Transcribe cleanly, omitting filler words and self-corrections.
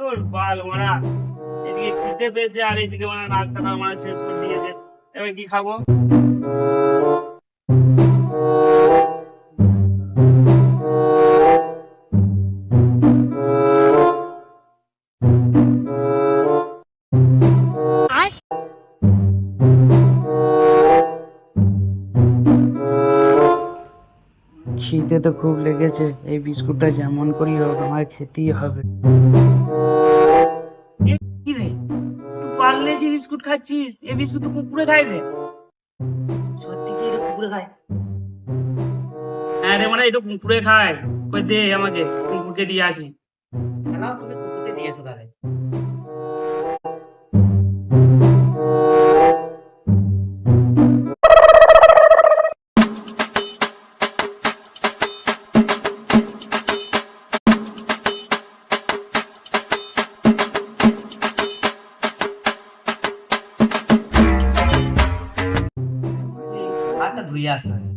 ধুর বাল মারা, এদিকে খিদে পেয়েছে আর এদিকে মানে নাস্তাটা মানে শেষ করে দিয়েছে। এবার কি খাবো? খিদে তো খুব লেগেছে, এই বিস্কুটটা যেমন করি হোক আমার খেতেই হবে। কি রে, তুই পারলে যে বিস্কুট খাচ্ছিস, এই বিস্কুট তো কুকুরে খায় রে। সত্যি কি এটা কুকুরে খায়? হ্যাঁ রে, মানে এটা কুকুরে খায়। কই দে আমাকে, কুকুরকে দিয়ে আসি। কেন তুমি কুকুরকে দিয়েছো তাহলে? হাতটা ধুয়ে আসতে হয়।